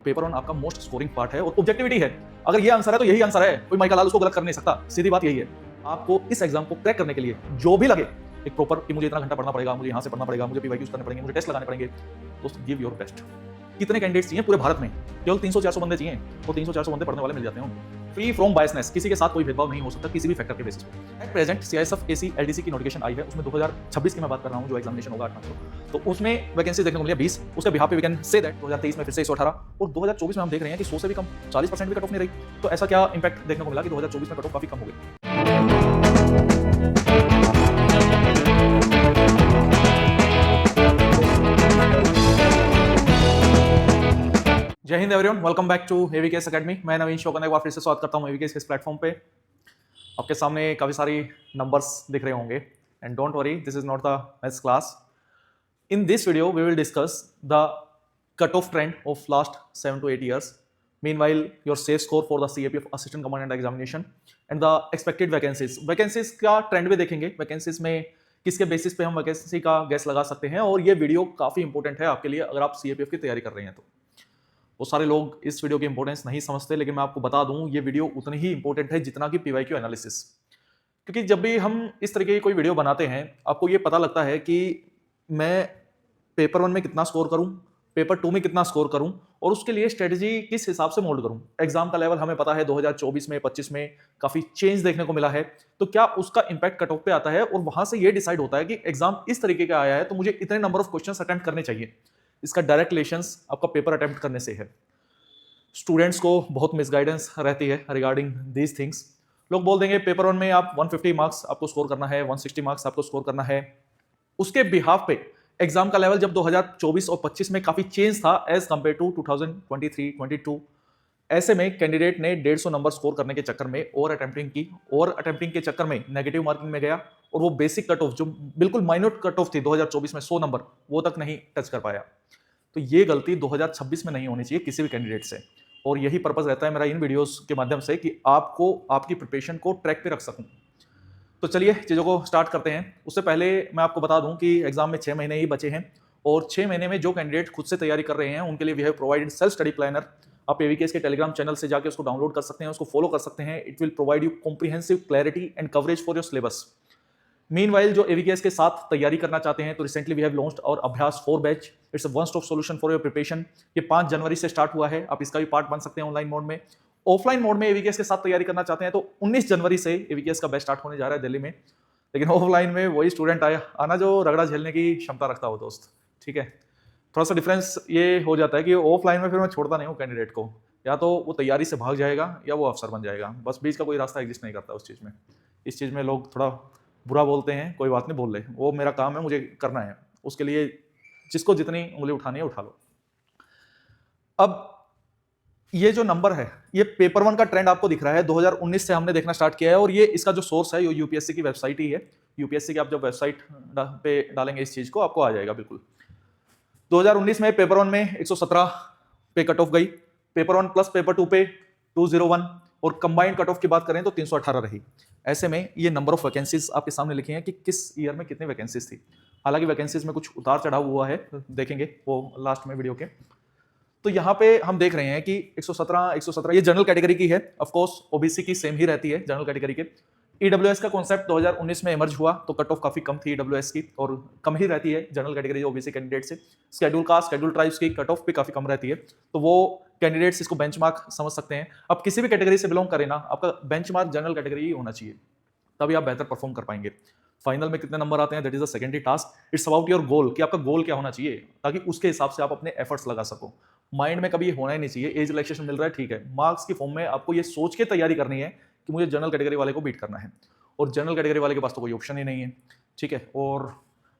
Paper one आपका most scoring part है और ऑब्जेक्टिविटी है। अगर ये आंसर है तो यही आंसर है, कोई माइकल लाल उसको गलत कर नहीं सकता। सीधी बात यही है। आपको इस एग्जाम को क्रैक करने के लिए जो भी लगे, एक प्रॉपर कि मुझे इतना घंटा पढ़ना पड़ेगा, मुझे यहाँ से पढ़ना पड़ेगा, मुझे पीवाईक्यूज करने पड़ेंगे, मुझे टेस्ट लगाने पड़ेंगे, दोस्त गिव योर बेस्ट। कितने कैंडिडेट्स चाहिए पूरे भारत में? केवल 300-400 बंदे चाहिए, तो 300-400 बंदे पढ़ने वाले मिल जाते हैं। फ्री फ्रॉम बायसनेस, किसी के साथ कोई भेदभाव नहीं हो सकता किसी भी फैक्टर के बेसिस पे। At present CISF AC LDC की नोटिफिकेशन आई है, उसमें 2026 की मैं बात कर रहा हूँ, जो एग्जामिनेशन होगा 8 को, तो उसमें वैकेंसी देखने को मिली है 20। उसके बिहाफ पे वी कैन से दैट 2023 में फिर से 118 और 2024 में हम देख रहे हैं कि 100 से भी कम, 40% भी कट ऑफ नहीं रही। तो ऐसा क्या इंपैक्ट देखने को मिला कि 2024 में कट ऑफ काफी कम हो गई। जय Hind everyone, welcome back to AVKS academy. मैं नवीन शोकन एक बार फिर से स्वागत करता हूं एवीकेएस के इस प्लेटफॉर्म पे। आपके सामने काफी सारी नंबर्स दिख रहे होंगे and don't worry, this is not the maths class. In this video we will discuss the cut off trend of last 7 to 8 years, meanwhile your safe score for the CAPF assistant commandant examination and the expected vacancies का trend भी देखेंगे। Vacancies में किसके basis पे हम vacancy का gas लगा सकते हैं, और ये वीडियो काफी इंपॉर्टेंट है आपके लिए अगर आप CAPF की तैयारी कर रहे हैं। तो वो सारे लोग इस वीडियो की इंपॉर्टेंस नहीं समझते, लेकिन मैं आपको बता दूं ये वीडियो उतनी ही इंपॉर्टेंट है जितना कि पीवाईक्यू एनालिसिस। क्योंकि जब भी हम इस तरीके की कोई वीडियो बनाते हैं, आपको ये पता लगता है कि मैं पेपर 1 में कितना स्कोर करूं, पेपर 2 में कितना स्कोर करूं, और उसके लिए स्ट्रेटजी किस हिसाब से मोल्ड करूं। एग्जाम का लेवल हमें पता है 2024 में 25 में काफी चेंज देखने को मिला है, तो क्या उसका इंपैक्ट कट ऑफ पे आता है, और वहां से ये डिसाइड होता है कि एग्जाम इस तरीके का आया है तो मुझे इतने नंबर ऑफ क्वेश्चन अटेम्प्ट करने चाहिए। इसका डायरेक्ट रिलेशंस आपका पेपर अटेम्प्ट करने से है। स्टूडेंट्स को बहुत मिसगाइडेंस रहती है रिगार्डिंग दीज थिंग्स। लोग बोल देंगे पेपर 1 में आप 150 मार्क्स आपको स्कोर करना है, 160 मार्क्स आपको स्कोर करना है। उसके बिहाफ पे एग्जाम का लेवल जब 2024 और 25 में काफी चेंज था एज कंपेयर टू 2023-22, ऐसे में कैंडिडेट ने 150 नंबर स्कोर करने के चक्कर में ओवर अटेम्प्टिंग की, ओवर अटेम्प्टिंग के चक्कर में नेगेटिव मार्किंग में गया, और वो बेसिक कट ऑफ जो बिल्कुल माइन्यूट कट ऑफ थी 2024 में 100 नंबर, वो तक नहीं टच कर पाया। तो ये गलती 2026 में नहीं होनी चाहिए किसी भी कैंडिडेट से, और यही पर्पस रहता है मेरा इन वीडियोस के माध्यम से कि आपको आपकी प्रिपरेशन को ट्रैक पे रख सकूं। तो चलिए चीज़ों को स्टार्ट करते हैं। उससे पहले मैं आपको बता दूं कि एग्जाम में 6 महीने ही बचे हैं, और 6 महीने में जो कैंडिडेट खुद से तैयारी कर रहे हैं उनके लिए we have provided self study planner. आप एवीकेएस के टेलीग्राम चैनल से जाकर उसको डाउनलोड कर सकते हैं, उसको फॉलो कर सकते हैं। It will provide you comprehensive clarity and coverage for your syllabus. Meanwhile जो एवीकेएस के साथ तैयारी करना चाहते हैं, तो रिसेंटली वी हैव लॉन्च्ड और अभ्यास 4 batch. It's a one stop solution for your preparation. ये 5 जनवरी से स्टार्ट हुआ है, आप इसका भी पार्ट बन सकते हैं ऑनलाइन मोड में। ऑफलाइन मोड में एवीकेएस के साथ तैयारी करना चाहते हैं तो 19 जनवरी से एवीकेएस का बैच स्टार्ट होने जा रहा है दिल्ली में। लेकिन ऑफलाइन में वही स्टूडेंट आना जो रगड़ा झेलने की क्षमता रखता हो दोस्त, ठीक है। थोड़ा सा डिफरेंस ये हो जाता है कि ऑफलाइन में फिर मैं छोड़ता नहीं हूँ कैंडिडेट को, या तो वो तैयारी से भाग जाएगा या वो अफसर बन जाएगा, बस बीच का कोई रास्ता एग्जिस्ट नहीं करता उस चीज़ में। इस चीज़ में लोग थोड़ा बुरा बोलते हैं, कोई बात नहीं, बोल ले, वो मेरा काम है, मुझे करना है। उसके लिए जिसको जितनी उंगली उठानी है उठा लो। अब ये जो नंबर है, ये पेपर 1 का ट्रेंड आपको दिख रहा है, 2019 से हमने देखना स्टार्ट किया है, और ये इसका जो सोर्स है ये यूपीएससी की वेबसाइट ही है। यूपीएससी की आप जब वेबसाइट पे डालेंगे इस चीज को, आपको आ जाएगा बिल्कुल। 2019 में पेपर 1 में 117 पे कट ऑफ गई, पेपर 1 प्लस पेपर 2 पे 201, और कंबाइंड कट ऑफ की बात करें तो 318 रही। ऐसे में ये नंबर ऑफ वैकेंसीज आपके सामने लिखे हैं कि किस ईयर में कितनी वैकेंसीज थी। हालांकि वैकेंसीज में कुछ उतार चढ़ाव हुआ है, देखेंगे वो लास्ट में वीडियो के। तो यहाँ पे हम देख रहे हैं कि 117 ये जनरल कैटेगरी की है, ऑफ कोर्स ओबीसी की सेम ही रहती है जनरल कैटेगरी के। ईडब्ल्यूएस का कॉन्सेप्ट 2019 में इमर्ज हुआ, तो कट ऑफ काफी कम थी ईडब्ल्यूएस की, और कम ही रहती है जनरल कैटेगरी ओबीसी कैंडिडेट से। शेड्यूल कास्ट, शेड्यूल ट्राइब्स की कट ऑफ भी काफी कम रहती है, तो वो कैंडिडेट्स इसको बेंचमार्क समझ सकते हैं। अब किसी भी कैटेगरी से बिलोंग करें ना, आपका बेंचमार्क जनरल कैटेगरी ही होना चाहिए, तभी आप बेहतर परफॉर्म कर पाएंगे। फाइनल में कितने नंबर आते हैं that is the secondary task. It's about your goal, कि आपका गोल क्या होना चाहिए, ताकि उसके हिसाब से आप अपने एफर्ट्स लगा सको। माइंड में कभी ये होना ही नहीं चाहिए एज रिलैक्सेशन मिल रहा है, ठीक है, मार्क्स की फॉर्म में आपको ये सोच के तैयारी करनी है कि मुझे जनरल कैटेगरी वाले को बीट करना है, और जनरल कैटेगरी वाले के पास तो कोई ऑप्शन ही नहीं है, ठीक है। और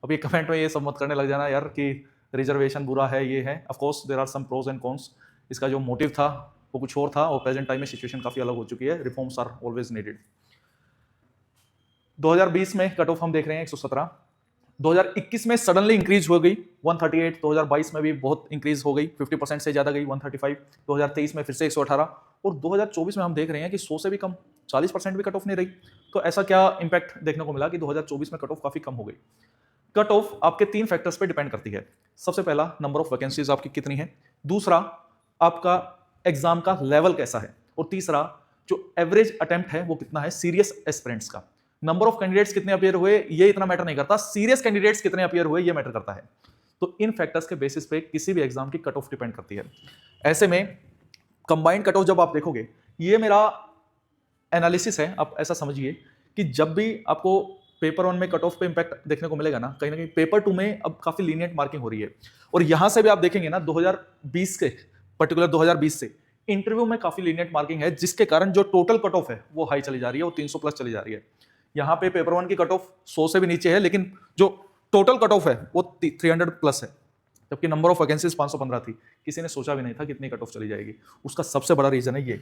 अभी कमेंट में ये सब मत करने लग जाना यार कि रिजर्वेशन बुरा है, ये है। Of course there are some pros and cons. इसका जो मोटिव था वो कुछ और था, और प्रेजेंट टाइम में सिचुएशन काफी अलग हो चुकी है। Reforms are always needed. 2020 में कट ऑफ हम देख रहे हैं 117, 2021 में सडनली इंक्रीज हो गई 138, 2022 में भी बहुत इंक्रीज हो गई, 50% से ज्यादा गई 135, 2023 में फिर से 118, और 2024 में हम देख रहे हैं कि 100 से भी कम, 40% भी कट ऑफ नहीं रही। तो ऐसा क्या इंपैक्ट देखने को मिला कि 2024 में कट ऑफ काफी कम हो गई। कट ऑफ आपके 3 फैक्टर्स पे डिपेंड करती है। सबसे पहला, नंबर ऑफ वैकेंसीज आपकी कितनी है। दूसरा, आपका एग्जाम का लेवल कैसा है, और तीसरा जो एवरेज अटेम्प्ट है वो कितना है सीरियस एस्पिरेंट्स का। नंबर ऑफ कैंडिडेट्स कितने अपियर हुए ये इतना मैटर नहीं करता, सीरियस कैंडिडेट्स कितने अपियर हुए ये मैटर करता है। तो इन फैक्टर्स के बेसिस पे किसी भी एग्जाम की कट ऑफ डिपेंड करती है। ऐसे में कंबाइंड कट ऑफ जब आप देखोगे, ये मेरा एनालिसिस है, आप ऐसा समझिए कि जब भी आपको पेपर 1 में कट ऑफ पे इंपैक्ट देखने को मिलेगा ना कहीं पेपर 2 में अब काफी लीनियंट मार्किंग हो रही है। और यहां से भी आप देखेंगे ना 2020 के पर्टिकुलर 2020 से इंटरव्यू में काफी लीनियंट मार्किंग है, जिसके कारण जो टोटल कट ऑफ है वो हाई चली जा रही है, वो 300 प्लस चली जा रही है। यहाँ पे पेपर 1 की कट ऑफ 100 से भी नीचे है, लेकिन जो टोटल कट ऑफ है वो 300 प्लस है, जबकि नंबर ऑफ वैकेंसीज 515 थी। किसी ने सोचा भी नहीं था कितनी कट ऑफ चली जाएगी। उसका सबसे बड़ा रीजन है ये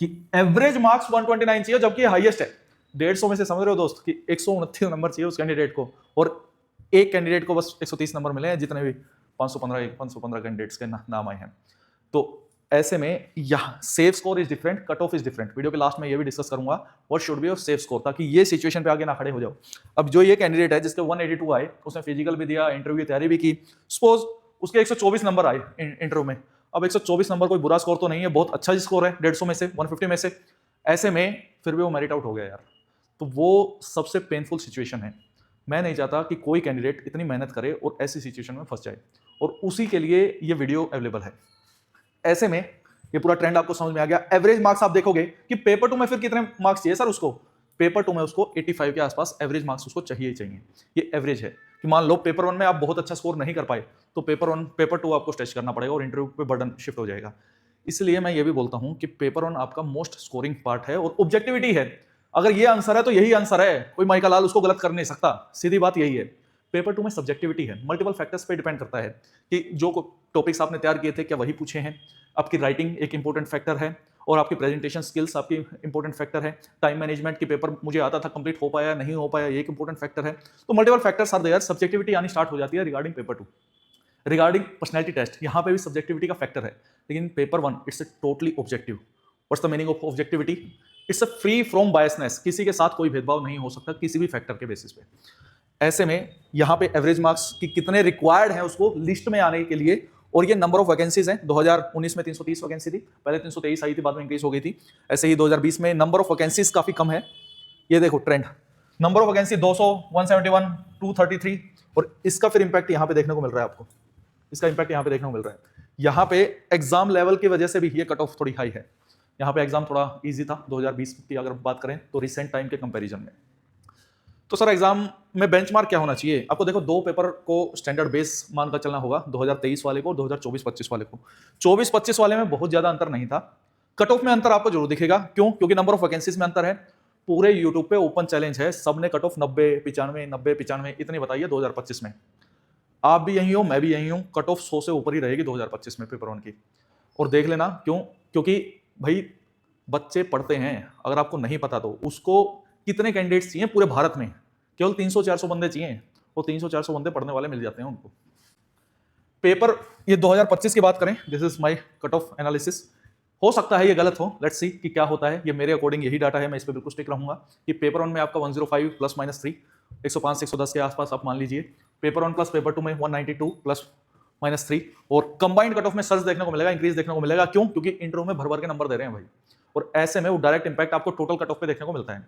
कि एवरेज मार्क्स 129 चाहिए, जबकि हाईएस्ट है 150 में से। समझ रहे हो दोस्त कि 129 नंबर चाहिए उस कैंडिडेट को, और एक कैंडिडेट को बस 130 नंबर मिले हैं, जितने भी 515 कैंडिडेट्स के नाम आए हैं। तो ऐसे में यहाँ safe score is different, cut off is different. Video के लास्ट में ये भी डिस्कस करूंगा what should be your safe score, ताकि ये सिचुएशन पे आगे ना खड़े हो जाओ। अब जो ये कैंडिडेट है जिसके 182 आए, उसने फिजिकल भी दिया, इंटरव्यू की तैयारी भी की, सपोज उसके 124 नंबर आए इंटरव्यू में। अब 124 नंबर कोई बुरा स्कोर तो नहीं है, बहुत अच्छा स्कोर है 150 में से, 150 में से। ऐसे में फिर भी वो मेरिट आउट हो गया यार, तो वो सबसे पेनफुल सिचुएशन है। मैं नहीं चाहता कि कोई कैंडिडेट इतनी मेहनत करे और ऐसी सिचुएशन में फंस जाए, और उसी के लिए ये वीडियो अवेलेबल है। ऐसे में ये पूरा ट्रेंड आपको समझ में आ गया। एवरेज मार्क्स आप देखोगे कि पेपर 2 में फिर कितने मार्क्स चाहिए सर उसको, पेपर 2 में उसको 85 के आसपास एवरेज मार्क्स उसको चाहिए ही चाहिए। ये एवरेज है कि मान लो पेपर 1 में आप बहुत अच्छा स्कोर नहीं कर पाए, तो पेपर 2 आपको स्ट्रेच करना पड़ेगा और इंटरव्यू पे बर्डन शिफ्ट हो जाएगा। इसलिए मैं ये भी बोलता हूं कि पेपर 1 आपका मोस्ट स्कोरिंग पार्ट है और ऑब्जेक्टिविटी है। अगर ये आंसर है तो यही आंसर है, कोई माइका लाल उसको गलत कर नहीं सकता, सीधी बात यही है। पेपर 2 में सब्जेक्टिविटी है, मल्टीपल फैक्टर्स पे डिपेंड करता है कि जो टॉपिक्स आपने तैयार किए थे क्या वही पूछे हैं, आपकी राइटिंग एक इंपॉर्टेंट फैक्टर है, और आपकी प्रेजेंटेशन स्किल्स आपकी इंपॉर्टेंट फैक्टर है, टाइम मैनेजमेंट की पेपर मुझे आता था कंप्लीट हो पाया नहीं हो पाया ये एक इंपॉर्टेंट फैक्टर है। तो multiple factors are there, subjectivity आनी स्टार्ट हो जाती है regarding paper 2। Regarding personality test यहाँ पे भी सब्जेक्टिविटी का फैक्टर है, लेकिन paper 1 it's totally objective. What's the meaning of objectivity? It's free from biasness, किसी के साथ कोई भेदभाव नहीं हो सकता किसी भी फैक्टर के बेसिस पे। ऐसे में यहाँ पे एवरेज मार्क्स की कितने रिक्वायर्ड हैं उसको लिस्ट में आने के लिए, और ये नंबर ऑफ वैकेंसीज हैं। 2019 में 330 वैकेंसी थी, पहले 323 आई थी, बाद में इंक्रीज हो गई थी। ऐसे ही 2020 में नंबर ऑफ वैकेंसीज काफी कम है। ये देखो ट्रेंड, नंबर ऑफ वैकेंसी 200, 171, 233, और इसका फिर इंपैक्ट यहाँ पे देखने को मिल रहा है आपको, इसका इंपैक्ट यहाँ पे देखने को मिल रहा है। यहाँ पे एग्जाम लेवल की वजह से भी ये कट ऑफ थोड़ी हाई है। यहाँ पे एग्जाम थोड़ा इजी था 2020 की अगर बात करें तो रिसेंट टाइम के कंपैरिजन में। तो सर एग्जाम में बेंचमार्क क्या होना चाहिए? आपको देखो दो पेपर को स्टैंडर्ड बेस मानकर चलना होगा, 2023 वाले को, 2024-25 वाले को। 24-25 वाले में बहुत ज्यादा अंतर नहीं था, कट ऑफ में अंतर आपको जरूर दिखेगा। क्यों? क्योंकि नंबर ऑफ वैकेंसीज में अंतर है। पूरे यूट्यूब पे ओपन चैलेंज है, सबने कट ऑफ 90, 95, 90, 95 इतनी बताइए 2025 में। आप भी यही हो, मैं भी यही हूं, कट ऑफ 100 से ऊपर ही रहेगी 2025 में पेपर 1 की। और देख लेना क्यों, क्योंकि भाई बच्चे पढ़ते हैं, अगर आपको नहीं पता तो उसको कितने कैंडिडेट्स चाहिए पूरे भारत में? केवल 300-400 बंदे चाहिए, वो 300-400 बंदे पढ़ने वाले मिल जाते हैं उनको। पेपर ये 2025 की बात करें, this is my cut off analysis. हो सकता है ये गलत हो, लेट्स सी कि क्या होता है। ये मेरे अकॉर्डिंग यही डाटा है, मैं इस पे बिल्कुल स्टिक रहूंगा कि पेपर 1 में आपका 105 प्लस माइनस 3, 105 से 110 के आसपास आप मान लीजिए। पेपर 1 प्लस पेपर 2 में 192 प्लस माइनस 3, और कंबाइंड कट ऑफ में सर्च देखने को मिलेगा, इंक्रीज देखने को मिलेगा। क्यों? क्योंकि इंटरव्यू में भर भर के नंबर दे रहे हैं भाई, और ऐसे में वो डायरेक्ट इंपैक्ट आपको टोटल कट ऑफ पे देखने को मिलता है।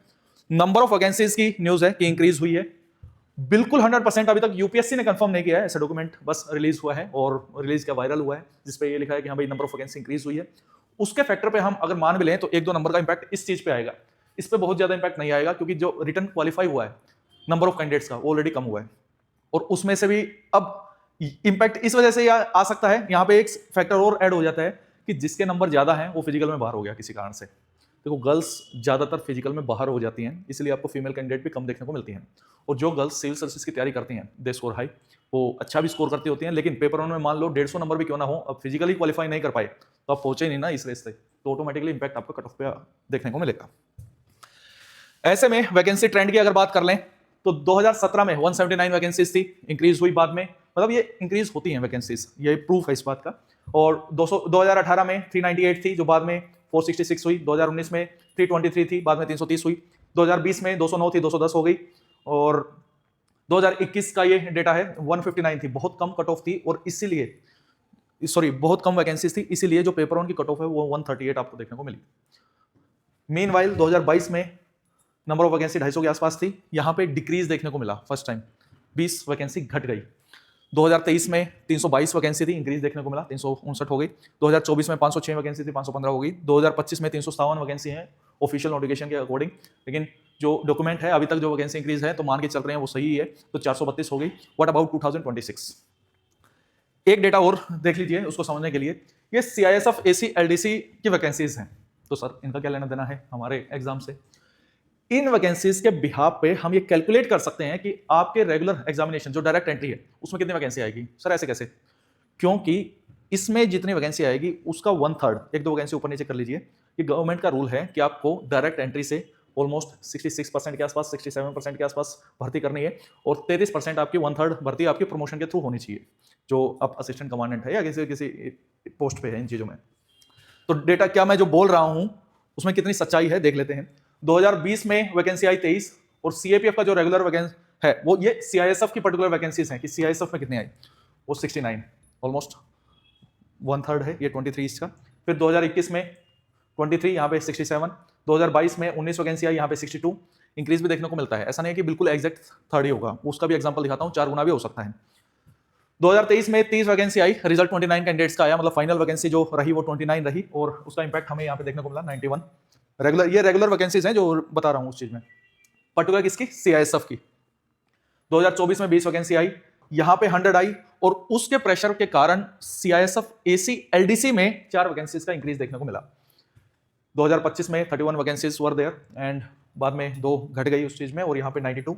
नंबर ऑफ वैकेंसीज की न्यूज है कि इंक्रीज हुई है, बिल्कुल 100% अभी तक यूपीएससी ने कंफर्म नहीं किया है, ऐसा डॉक्यूमेंट बस रिलीज हुआ है, और रिलीज क्या वायरल हुआ है जिसपे ये लिखा है कि हाँ भाई नंबर ऑफ वैकेंसी इंक्रीज हुई है। उसके फैक्टर पे हम अगर मान भी लें तो 1-2 नंबर का इंपैक्ट इस चीज पे आएगा, इस पे बहुत ज्यादा इंपैक्ट नहीं आएगा, क्योंकि जो रिटर्न क्वालिफाई हुआ है नंबर ऑफ कैंडिडेट्स का ऑलरेडी कम हुआ है, और उसमें से भी अब इंपैक्ट इस वजह से आ सकता है। यहाँ पे एक फैक्टर और ऐड हो जाता है कि जिसके नंबर ज्यादा हैं वो फिजिकल में बाहर हो गया किसी कारण से। देखो गर्ल्स ज्यादातर फिजिकल में बाहर हो जाती हैं, इसलिए आपको फीमेल कैंडिडेट भी कम देखने को मिलती हैं। और जो गर्ल्स सिविल सर्विसेज की तैयारी करती हैं दे स्कोर हाई, वो अच्छा भी स्कोर करती होती हैं, लेकिन पेपर 1 में मान लो 150 नंबर भी क्यों ना हो, अब फिजिकली क्वालिफाई नहीं कर पाए तो आप पहुंचे नहीं ना इस रेस से, तो ऑटोमेटिकली इंपैक्ट आपका कट ऑफ पे देखने को मिलेगा। ऐसे में वैकेंसी ट्रेंड की अगर बात कर लें तो 2017 में 179 वैकेंसीज थी, इंक्रीज हुई बाद में, मतलब ये इंक्रीज होती हैं वैकेंसीज, ये प्रूफ है इस बात का। और 2018 में 398 थी, जो बाद में 466 हुई। 2019 में 323 थी, बाद में 330 हुई। 2020 में 209 थी, 210 हो गई। और 2021 का ये डेटा है 159 थी, बहुत कम कट ऑफ थी, और इसीलिए सॉरी बहुत कम वैकेंसीज थी, इसीलिए जो पेपर वन की कट ऑफ है वो 138 आपको देखने को मिली। मीनवाइल 2022 में नंबर ऑफ वैकेंसी 250 के आसपास थी, यहां पे डिक्रीज देखने को मिला, फर्स्ट टाइम 20 वैकेंसी घट गई। 2023 में 322 वैकेंसी थी, इंक्रीज देखने को मिला, 359 हो गई। 2024 में 506 वैकेंसी थी, 515 हो गई। 2025 में 357 वैकेंसी है ऑफिशियल नोटिफिकेशन के अकॉर्डिंग, लेकिन जो डॉक्यूमेंट है अभी तक जो वैकेंसी इंक्रीज है तो मान के चल रहे हैं वो सही है, तो 432 हो गई। What about 2026? एक डेटा और देख लीजिए उसको समझने के लिए, ये CISF AC LDC की वैकेंसीज हैं, तो सर इनका क्या लेना देना है हमारे एग्जाम से? इन वैकेंसीज के बिहाफ पे हम ये कैलकुलेट कर सकते हैं कि आपके रेगुलर एग्जामिनेशन जो डायरेक्ट एंट्री है उसमें कितनी वैकेंसी आएगी। सर ऐसे कैसे? क्योंकि इसमें जितनी वैकेंसी आएगी उसका 1/3, एक दो वैकेंसी ऊपर नीचे कर लीजिए, ये गवर्नमेंट का रूल है कि आपको डायरेक्ट एंट्री से ऑलमोस्ट 66% के आसपास, 67% के आसपास भर्ती करनी है, और 33% आपकी 1/3 भर्ती आपकी प्रमोशन के थ्रू होनी चाहिए, जो आप असिस्टेंट कमांडेंट है या किसी किसी पोस्ट पे है इन चीजों में। तो डेटा क्या मैं जो बोल रहा हूं उसमें कितनी सच्चाई है देख लेते हैं। 2020 में वैकेंसी आई 23, और CAPF का जो रेगुलर वैकेंसी है वो ये CISF की पर्टिकुलर वैकेंसीज हैं कि CISF में कितनी आई, वो 69, ऑलमोस्ट 1/3 है ये 23 का। फिर 2021 में 23, यहाँ पे 67, 2022 में 19 वैकेंसी आई, यहाँ पे 62, इंक्रीज भी देखने को मिलता है। ऐसा नहीं है कि बिल्कुल एग्जैक्ट 30 ही होगा, उसका भी एग्जांपल दिखाता हूँ, 4 गुना भी हो सकता है। 2023 में 30 वैकेंसी आई, रिजल्ट 29 कैंडिडेट्स का आया, मतलब फाइनल वैकेंसी जो रही वो 29 रही, और उसका इंपैक्ट हमें यहाँ पे देखने को मिला 91। रेगुलर, ये रेगुलर वैकेंसीज हैं जो बता रहा हूँ उस चीज में, पर्टिकुलर किसकी? CISF की। 2024 में 20 वैकेंसी आई, यहाँ पे 100 आई, और उसके प्रेशर के कारण CISF AC LDC में 4 वैकेंसीज का इंक्रीज देखने को मिला। 2025 में 31 वैकेंसीज वर देयर, एंड बाद में 2 घट गई उस चीज में, और यहाँ पे 92।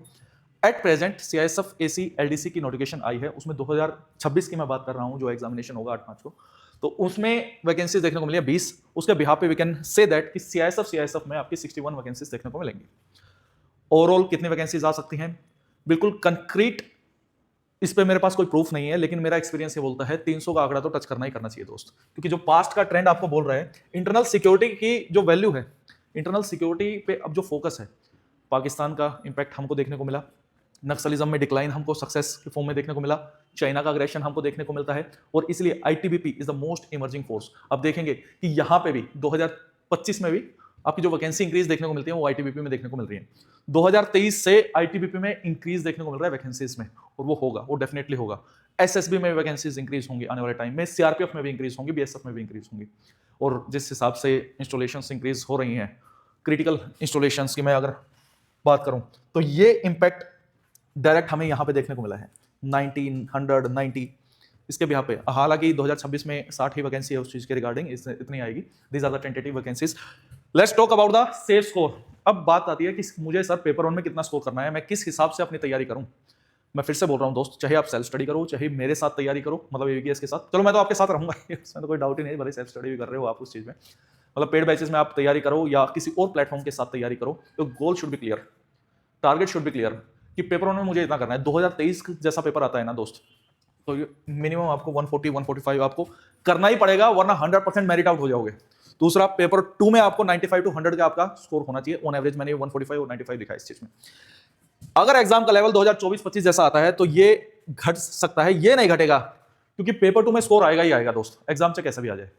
At present CISF AC LDC की नोटिफिकेशन आई है, उसमें 2026 की मैं बात कर रहा हूँ, जो एग्जामिनेशन होगा 8 मार्च को, तो उसमें वैकेंसीज देखने को मिली है 20। उसके बिहाफ पे वी कैन से दैट कि CISF में आपकी 61 वैकेंसीज देखने को मिलेंगी। ओवरऑल कितनी वैकेंसीज आ सकती हैं? बिल्कुल कंक्रीट इस पे मेरे पास कोई प्रूफ नहीं है, लेकिन मेरा एक्सपीरियंस ये बोलता है 300 का आंकड़ा तो टच करना ही करना चाहिए दोस्त, क्योंकि जो पास्ट का ट्रेंड आपको बोल रहा है, इंटरनल सिक्योरिटी की जो वैल्यू है, इंटरनल सिक्योरिटी पे अब जो फोकस है, पाकिस्तान का इंपैक्ट हमको देखने को मिला, नक्सलिज्म में डिक्लाइन हमको सक्सेस के फॉर्म में देखने को मिला, चाइना का अग्रेशन हमको देखने को मिलता है, और इसलिए ITBP is the most emerging force. अब देखेंगे कि यहां पे भी 2025 में भी आपकी जो वैकेंसी इंक्रीज देखने को मिलती है वो ITBP में देखने को मिल रही है। 2023 से ITBP में इंक्रीज देखने को मिल रहा है वैकेंसीज में, और वो होगा, वो डेफिनेटली होगा। SSB में भी वैकेंसीज इंक्रीज होंगी आने वाले टाइम में, CRPF में भी इंक्रीज होंगी, BSF में भी इंक्रीज होंगी, और जिस हिसाब से इंस्टॉलेशंस इंक्रीज हो रही हैं, क्रिटिकल इंस्टॉलेशंस की मैं अगर बात करूं, तो ये इंपैक्ट डायरेक्ट हमें यहां पे देखने को मिला है 1990। इसके भी यहाँ पे हालांकि 2026 में 60 ही वैकेंसी है उस चीज के रिगार्डिंग, इतनी आएगी। These are the tentative vacancies. Let's talk about the safe score. अब बात आती है कि मुझे सर पेपर 1 में कितना स्कोर करना है, मैं किस हिसाब से अपनी तैयारी करूं। मैं फिर से बोल रहा हूं दोस्त, चाहे आप सेल्फ स्टडी करो, चाहे मेरे साथ तैयारी करो, मतलब AVKS के साथ, चलो मैं तो आपके साथ रहूंगा इसमें तो कोई डाउट ही नहीं, भले सेल्फ स्टडी भी कर रहे हो आप उस चीज में, मतलब पेड बैचेस में आप तैयारी करो या किसी और प्लेटफॉर्म के साथ तैयारी करो, तो goal should be clear, target should be clear कि पेपर 1 में मुझे इतना करना है। 2023 जैसा पेपर आता है ना दोस्त, तो मिनिमम आपको 140 145 आपको करना ही पड़ेगा, वरना 100% मेरिट आउट हो जाओगे। दूसरा, पेपर 2 में आपको 95 to 100 का आपका स्कोर होना चाहिए ऑन एवरेज, मैंने 145 और 95 लिखा है इस चीज में। अगर एग्जाम का लेवल 2024-25 जैसा आता है तो ये घट सकता है, ये नहीं घटेगा, क्योंकि पेपर 2 में स्कोर आएगा ही आएगा दोस्त, एग्जाम से कैसे भी आ जाए।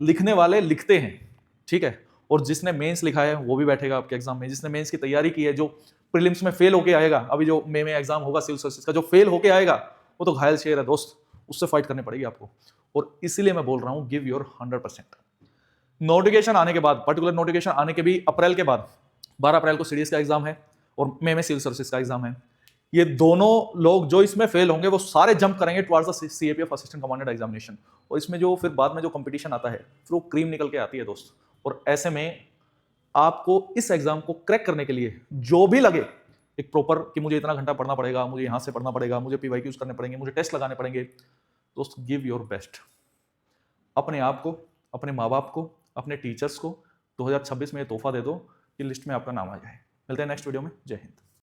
लिखने वाले लिखते हैं, ठीक है, और जिसने मेंस लिखा है वो भी बैठेगा आपके एग्जाम में, जिसने मेंस की तैयारी की है, जो प्रीलिम्स में फेल होके आएगा, अभी जो मई में एग्जाम होगा सिविल सर्विसेज का, जो फेल होके आएगा वो तो घायल शेर है दोस्त, उससे फाइट करनी पड़ेगी आपको। और इसीलिए मैं बोल रहा हूं गिव योर 100%। नोटिफिकेशन आने के बाद, पर्टिकुलर नोटिफिकेशन आने के भी अप्रैल के बाद, 12 अप्रैल को सीडीएस का एग्जाम है और मई में सिविल सर्विसेज का एग्जाम है, ये दोनों लोग जो इसमें फेल होंगे वो सारे जंप करेंगे towards the CAPF assistant commandant examination, और इसमें जो फिर बाद में जो कंपटीशन आता है फिर वो क्रीम निकल के आती है दोस्त। और ऐसे में आपको इस एग्जाम को क्रैक करने के लिए जो भी लगे, एक प्रॉपर कि मुझे इतना घंटा पढ़ना पड़ेगा, मुझे यहां से पढ़ना पड़ेगा, मुझे PYQs करने पड़ेंगे, मुझे टेस्ट लगाने पड़ेंगे, दोस्त गिव योर बेस्ट। अपने आप को, अपने माँ बाप को, अपने टीचर्स को 2026 में तोहफा दे दो कि लिस्ट में आपका नाम आ जाए। मिलते हैं नेक्स्ट वीडियो में। जय हिंद।